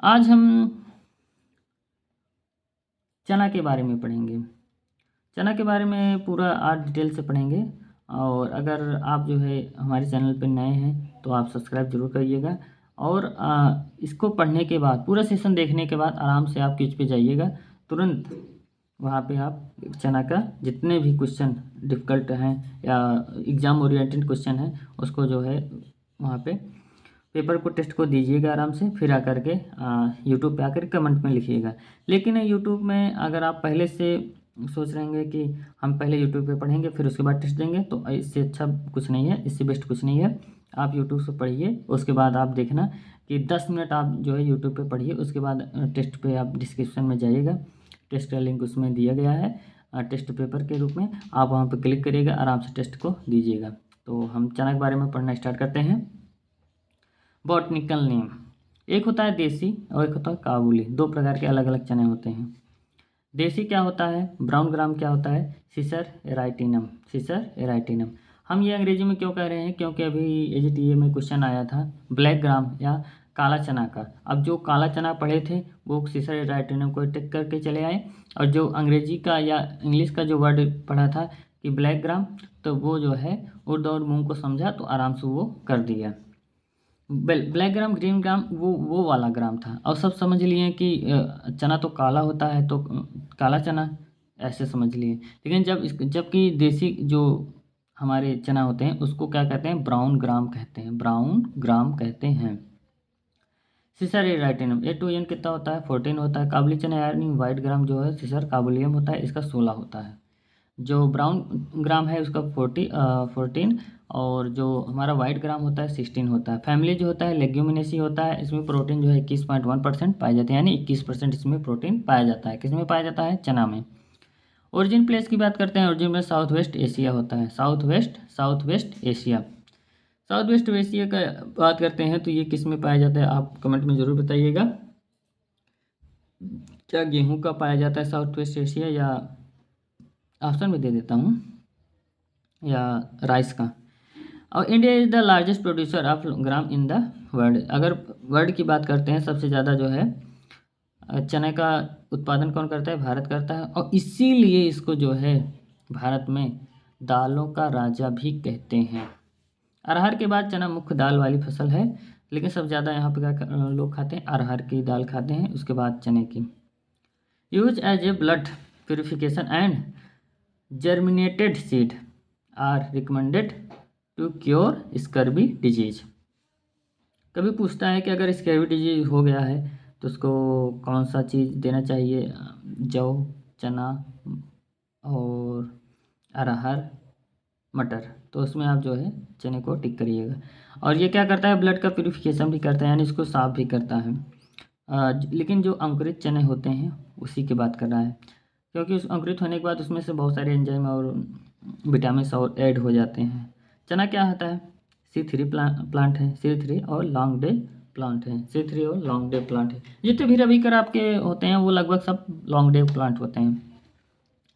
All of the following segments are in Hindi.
आज हम चना के बारे में पढ़ेंगे। चना के बारे में पूरा आज डिटेल से पढ़ेंगे। और अगर आप जो है हमारे चैनल पर नए हैं तो आप सब्सक्राइब जरूर करिएगा। और इसको पढ़ने के बाद, पूरा सेशन देखने के बाद आराम से आप क्विज पे जाइएगा, तुरंत वहाँ पे आप चना का जितने भी क्वेश्चन डिफ़िकल्ट हैं या एग्ज़ाम ओरिएंटेड क्वेश्चन हैं उसको जो है वहाँ पे पेपर को टेस्ट को दीजिएगा आराम से। फिर आकर के यूट्यूब पे आकर कमेंट में लिखिएगा। लेकिन यूट्यूब में अगर आप पहले से सोच रहेंगे कि हम पहले यूट्यूब पे पढ़ेंगे फिर उसके बाद टेस्ट देंगे, तो इससे अच्छा कुछ नहीं है, इससे बेस्ट कुछ नहीं है। आप यूट्यूब से पढ़िए, उसके बाद आप देखना कि 10 मिनट आप जो है यूट्यूब पे पढ़िए, उसके बाद टेस्ट पे आप डिस्क्रिप्शन में जाइएगा, टेस्ट का लिंक उसमें दिया गया है टेस्ट पेपर के रूप में, आप वहाँ पर क्लिक करिएगा, आराम से टेस्ट को दीजिएगा। तो हम चना के बारे में पढ़ना स्टार्ट करते हैं। बॉटनिकल नेम, एक होता है देसी और एक होता है काबुली। दो प्रकार के अलग अलग चने होते हैं। देसी क्या होता है, ब्राउन ग्राम क्या होता है, सीसर एराइटिनम, सीसर एराइटिनम। हम ये अंग्रेजी में क्यों कह रहे हैं, क्योंकि अभी एजीटीए में क्वेश्चन आया था ब्लैक ग्राम या काला चना का। अब जो काला चना पढ़े थे वो सीसर एराइटिनम को टिक करके चले आए, और जो अंग्रेजी का या इंग्लिश का जो वर्ड पढ़ा था कि ब्लैक ग्राम, तो वो जो है उर्द और मूंग को समझा तो आराम से वो कर दिया। ब्लैक ग्राम ग्रीन ग्राम वो वाला ग्राम था। और सब समझ लिए कि चना तो काला होता है तो काला चना, ऐसे समझ लिए। लेकिन जबकि देसी जो हमारे चना होते हैं उसको क्या कहते हैं, ब्राउन ग्राम कहते हैं, ब्राउन ग्राम कहते हैं। सीसर एराइटिनम A2N कितना होता है, 14 होता है। काबुली चना यानी वाइट ग्राम जो है सीसर काबुलियम होता है, इसका 16 होता है। जो ब्राउन ग्राम है उसका 14, और जो हमारा वाइट ग्राम होता है 16 होता है। फैमिली जो होता है लेग्यूमिनेसी होता है, इसमें प्रोटीन जो है 21.1% पाया जाता है, यानी 21% इसमें प्रोटीन पाया जाता है। किसमें पाया जाता है, चना में। ओरिजिन प्लेस की बात करते हैं, ओरिजिन में साउथ वेस्ट एशिया होता है, south west Asia. South west Asia का बात करते हैं तो ये किस में पाया जाता है, आप कमेंट में ज़रूर बताइएगा। क्या गेहूं का पाया जाता है साउथ वेस्ट एशिया, या ऑप्शन में दे देता हूँ, या राइस का। और India is the largest producer of gram in the world. अगर वर्ल्ड की बात करते हैं सबसे ज़्यादा जो है चने का उत्पादन कौन करता है, भारत करता है। और इसीलिए इसको जो है भारत में दालों का राजा भी कहते हैं। अरहर के बाद चना मुख्य दाल वाली फसल है, लेकिन सब ज़्यादा यहाँ पे क्या लोग खाते हैं, अरहर की दाल खाते हैं, उसके बाद चने की। Use as a blood purification and germinated seed are recommended to cure scurvy disease. कभी पूछता है कि अगर स्कर्वी डिजीज हो गया है तो उसको कौन सा चीज़ देना चाहिए, जौ, चना और अरहर, मटर। तो उसमें आप जो है चने को टिक करिएगा। और ये क्या करता है, ब्लड का प्यूरिफिकेशन भी करता है, यानी इसको साफ भी करता है। लेकिन जो अंकुरित चने होते हैं उसी की बात कर रहा है, क्योंकि उस अंकुरित होने के बाद उसमें से बहुत सारे एंजाइम और विटामिन और ऐड हो जाते हैं। चना क्या होता है, C3 प्लांट है, C3 और लॉन्ग डे प्लांट है, C3 और लॉन्ग डे प्लांट है। जितने भी रबी क्रॉप के होते हैं वो लगभग सब लॉन्ग डे प्लांट होते हैं।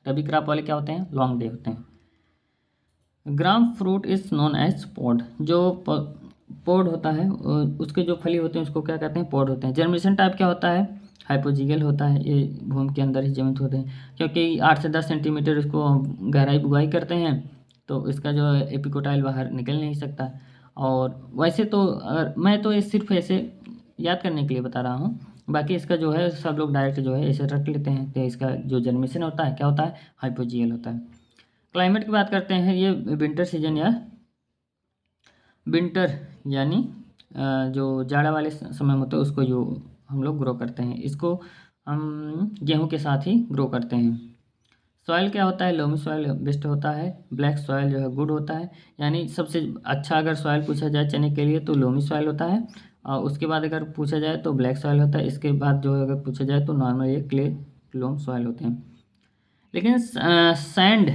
रबी क्रॉप वाले क्या होते हैं, लॉन्ग डे होते हैं। Gram fruit is known as pod, जो पॉड होता है उसके जो फली होते हैं उसको क्या कहते हैं, पॉड होते हैं। जर्मिनेशन टाइप क्या होता है, हाइपोजिगल होता है, ये भूमि के अंदर ही जीवित होते हैं, क्योंकि 8 से 10 सेंटीमीटर इसको गहराई बुआई करते हैं तो इसका जो एपिकोटाइल बाहर निकल नहीं सकता। और वैसे तो मैं तो ये सिर्फ ऐसे याद करने के लिए बता रहा हूँ, बाकी इसका जो है सब लोग डायरेक्ट जो है ऐसे रख लेते हैं। तो इसका जो जर्मिनेशन होता है क्या होता है, हाइपोजिगल होता है। क्लाइमेट की बात करते हैं, ये विंटर सीजन या विंटर यानी जो जाड़ा वाले समय होते हैं उसको जो हम लोग ग्रो करते हैं, इसको हम गेहूं के साथ ही ग्रो करते हैं। सॉइल क्या होता है, लोमी सॉइल बेस्ट होता है, ब्लैक सॉइल जो है गुड होता है। यानी सबसे अच्छा अगर सॉइल पूछा जाए चने के लिए तो लोमी सॉइल होता है, और उसके बाद अगर पूछा जाए तो ब्लैक सॉइल होता है। इसके बाद जो है अगर पूछा जाए तो नॉर्मल ये क्ले लोम सॉइल होते हैं। लेकिन सैंड,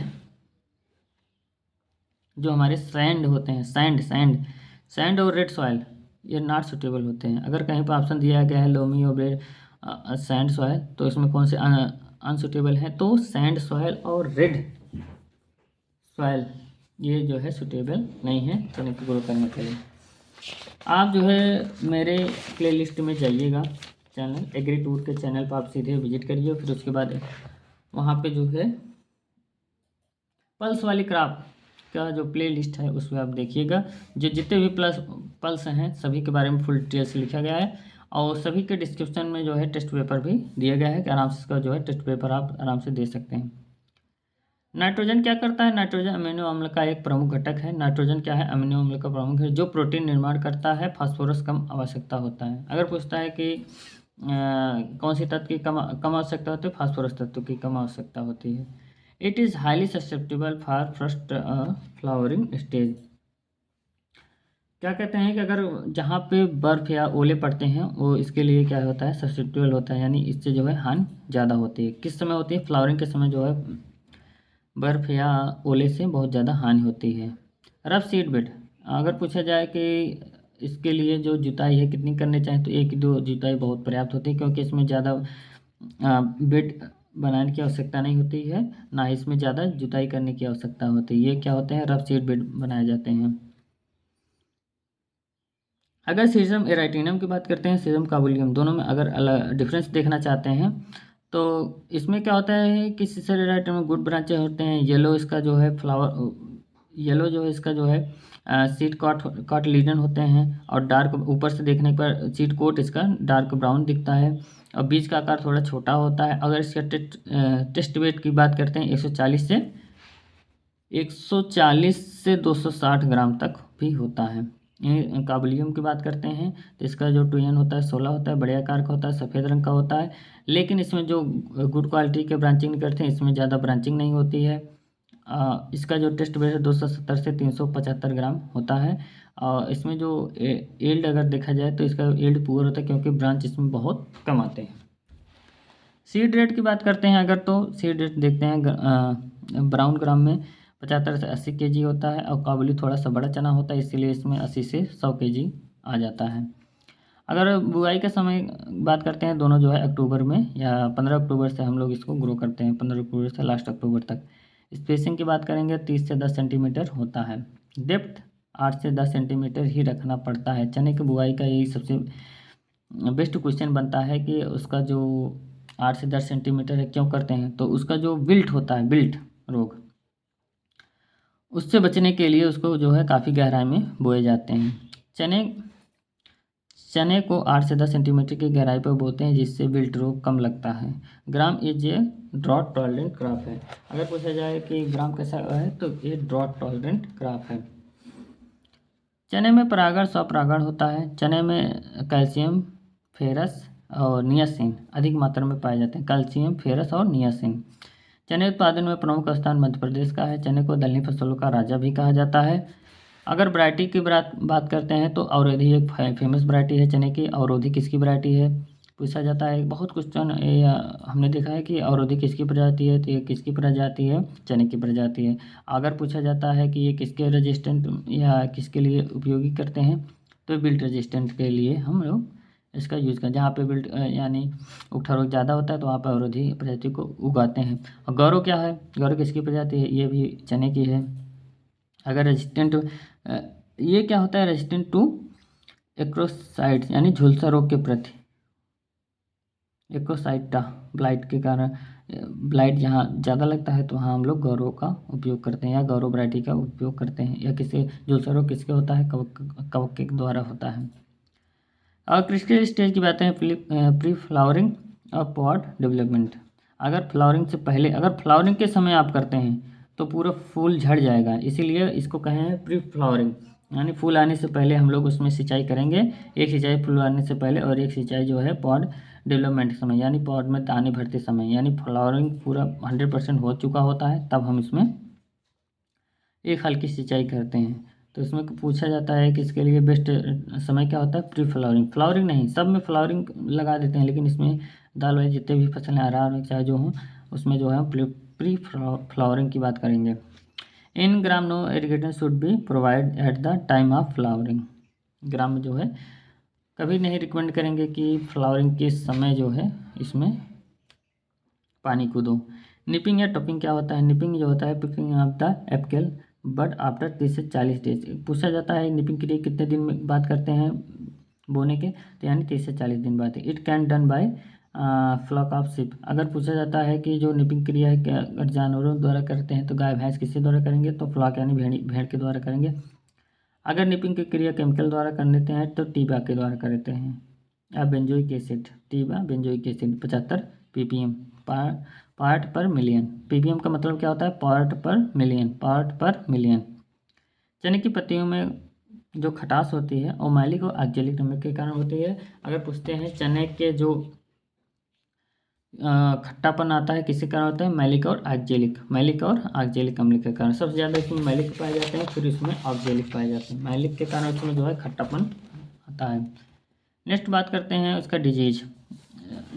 जो हमारे सैंड होते हैं, सैंड और रेड सॉइल, ये नॉट सुटेबल होते हैं। अगर कहीं पर ऑप्शन दिया गया है लोमी और रेड सैंड सॉइल, तो इसमें कौन से अनसुटेबल है, तो सैंड सॉइल और रेड सॉइल ये जो है सुटेबल नहीं है चने को ग्रो करने के लिए। आप जो है मेरे प्लेलिस्ट में जाइएगा, चैनल एग्री टूर के चैनल पर आप सीधे विजिट करिए। फिर उसके बाद वहाँ पे जो है पल्स वाली क्रॉप का जो प्ले लिस्ट है उसमें आप देखिएगा, जो जितने भी पल्स हैं सभी के बारे में फुल डिटेल्स लिखा गया है, और सभी के डिस्क्रिप्शन में जो है टेस्ट पेपर भी दिया गया है कि आराम से इसका जो है टेस्ट पेपर आप आराम से दे सकते हैं। नाइट्रोजन क्या करता है? नाइट्रोजन अमीनो अम्ल का एक प्रमुख घटक है। नाइट्रोजन क्या है? अमीनो अम्ल का प्रमुख है जो प्रोटीन निर्माण करता है। फास्फोरस कम आवश्यकता होता है। अगर पूछता है कि कौन सी तत्व की कम आवश्यकता होती है? फास्फोरस तत्व की कम आवश्यकता होती है। It is highly susceptible for first flowering stage. क्या कहते हैं कि अगर जहाँ पे बर्फ़ या ओले पड़ते हैं वो इसके लिए क्या होता है? ससेप्टेबल होता है, यानी इससे जो है हानि ज़्यादा होती है। किस समय होती है? फ्लावरिंग के समय जो है बर्फ़ या ओले से बहुत ज़्यादा हानि होती है। रफ सीड बेड, अगर पूछा जाए कि इसके लिए जो जुताई है कितनी करनी चाहिए, तो 1-2 जुताई बहुत पर्याप्त होती है, क्योंकि इसमें ज़्यादा बेड बनाने की आवश्यकता नहीं होती है, ना ही इसमें ज़्यादा जुताई करने की आवश्यकता होती है। ये क्या होते हैं? रफ सीड बेड बनाए जाते हैं। अगर सीजम एराइटिनम की बात करते हैं, सीजम काबुलियम, दोनों में अगर अलग डिफरेंस देखना चाहते हैं तो इसमें क्या होता है कि सीजम एराइटिनम में गुड ब्रांचेज होते हैं। येलो इसका जो है येलो जो है इसका जो है सीड कॉट लीजन होते हैं, और डार्क ऊपर से देखने पर सीड कोट इसका डार्क ब्राउन दिखता है, और बीज का आकार थोड़ा छोटा होता है। अगर इसका टेस्ट वेट की बात करते हैं 140 से 260 ग्राम तक भी होता है। काबुलियम की बात करते हैं तो इसका जो टुयन होता है 16 होता है, बड़े आकार का होता है, सफ़ेद रंग का होता है, लेकिन इसमें जो गुड क्वालिटी के ब्रांचिंग करते हैं इसमें ज़्यादा ब्रांचिंग नहीं होती है। इसका जो टेस्ट वेट है 270 से 375 ग्राम होता है, और इसमें जो एल्ड अगर देखा जाए तो इसका एल्ड पुअर होता है, क्योंकि ब्रांच इसमें बहुत कम आते हैं। सीड रेट की बात करते हैं अगर, तो सीड रेट देखते हैं ब्राउन ग्राम में 75 से 80 केजी होता है, और काबुली थोड़ा सा बड़ा चना होता है, इसीलिए इसमें 80 से 100 केजी आ जाता है। अगर बुआई का समय बात करते हैं, दोनों जो है अक्टूबर में या 15 अक्टूबर से हम लोग इसको ग्रो करते हैं, 15 अक्टूबर से लास्ट अक्टूबर तक। स्पेसिंग की बात करेंगे 30 से 10 सेंटीमीटर होता है। डेप्थ 8 से 10 सेंटीमीटर ही रखना पड़ता है। चने की बुआई का यही सबसे बेस्ट क्वेश्चन बनता है कि उसका जो 8 से 10 सेंटीमीटर है क्यों करते हैं, तो उसका जो विल्ट होता है, विल्ट रोग, उससे बचने के लिए उसको जो है काफ़ी गहराई में बोए जाते हैं। चने को 8 से 10 सेंटीमीटर की गहराई पर बोते हैं, जिससे विल्ट रोग कम लगता है। Gram is a drought tolerant crop है। अगर पूछा जाए कि ग्राम कैसा है, तो ये ड्रॉट टॉलरेंट क्रॉप है। चने में परागण स्वपरागण होता है। चने में कैल्शियम, फेरस और नियासिन अधिक मात्रा में पाए जाते हैं। कैल्शियम, फेरस और नियासिन। चने उत्पादन में प्रमुख स्थान मध्य प्रदेश का है। चने को दलहनी फसलों का राजा भी कहा जाता है। अगर वैरायटी की बात करते हैं तो अवरोधी एक फेमस वैरायटी है चने की। अवरोधी किसकी वैरायटी है पूछा जाता है। बहुत क्वेश्चन हमने देखा है कि अवरोधी किसकी प्रजाति है, तो ये किसकी प्रजाति है? चने की प्रजाति है। अगर पूछा जाता है कि ये किसके रेजिस्टेंट या किसके लिए उपयोगी करते हैं, तो बिल्ट रेजिस्टेंट के लिए हम लोग इसका यूज़ करें। जहाँ पे बिल्ट यानी उगठा रोग ज़्यादा होता है तो वहाँ पर अवरोधी प्रजाति को उगाते हैं। और गौरव क्या है? गौरव किसकी प्रजाति है? ये भी चने की है। अगर रेजिस्टेंट ये क्या होता है? रेजिस्टेंट टू एक्रोसाइड्स यानी झुलसा रोग के प्रति। एक्रोसाइटा ब्लाइट के कारण, ब्लाइट जहाँ ज़्यादा लगता है तो वहाँ हम लोग गौरव का उपयोग करते हैं या गौरव वैरायटी का उपयोग करते हैं। या किसी झुलसा रोग किसके होता है? कवक के द्वारा होता है। और क्रिस्टल स्टेज की बात है प्री फ्लावरिंग और पॉड डेवलपमेंट। अगर फ्लावरिंग से पहले, अगर फ्लावरिंग के समय आप करते हैं तो पूरा फूल झड़ जाएगा, इसीलिए इसको कहे हैं प्री फ्लावरिंग, यानी फूल आने से पहले हम लोग उसमें सिंचाई करेंगे। एक सिंचाई फूल आने से पहले और एक सिंचाई जो है पॉड डेवलपमेंट के समय, यानी पॉड में दाने भरते समय, यानी फ्लावरिंग पूरा 100% हो चुका होता है, तब हम इसमें एक हल्की सिंचाई करते हैं। तो इसमें पूछा जाता है कि इसके लिए बेस्ट समय क्या होता है? Pre flowering. फ्लावरिंग नहीं, सब में फ्लावरिंग लगा देते हैं, लेकिन इसमें दाल वाली जितने भी फसलें अरहर चाहे जो हों, उसमें जो है प्री फ्लावरिंग की बात करेंगे। In gram no irrigation should be provide at the time of flowering. Gram में जो है कभी नहीं रिकमेंड करेंगे कि फ्लावरिंग के समय जो है इसमें पानी को दो। निपिंग या टॉपिंग क्या होता है? निपिंग जो होता है picking of the Apple but after 30 से 40 डेज। पूछा जाता है निपिंग के लिए कितने दिन में बात करते हैं? बोने के, तो यानी 30 से 40 दिन बाद। It can done by flock of sheep. अगर पूछा जाता है कि जो निपिंग क्रिया है क्या अगर जानवरों द्वारा करते हैं तो गाय भैंस किसके द्वारा करेंगे, तो फ्लॉक यानी भेड़ के द्वारा करेंगे। अगर निपिंग की क्रिया केमिकल द्वारा कर लेते हैं तो टीबा के द्वारा करते हैं। अब बेंजोइक एसिड, टीबा बेंजोइक एसिड 75 ppm पार्ट पर मिलियन। ppm का मतलब क्या होता है, पार्ट पर मिलियन, पार्ट पर मिलियन। चने की पत्तियों में जो खटास होती है वो मैलिक और ऑक्जेलिक अम्ल के कारण होती है। अगर पूछते हैं चने के जो खट्टापन आता है किसके कारण होता है, मैलिक और ऑक्जेलिक अम्ल के कारण। सबसे ज़्यादा इसमें मैलिक पाए जाते हैं, फिर इसमें ऑक्जेलिक पाए जाते हैं। मैलिक के कारण इसमें जो है खट्टापन आता है। नेक्स्ट बात करते हैं उसका डिजीज।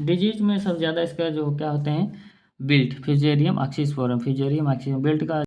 डिजीज में सबसे ज़्यादा इसका जो क्या होते हैं, built, fusarium oxysporum, fusarium oxysporum. Built का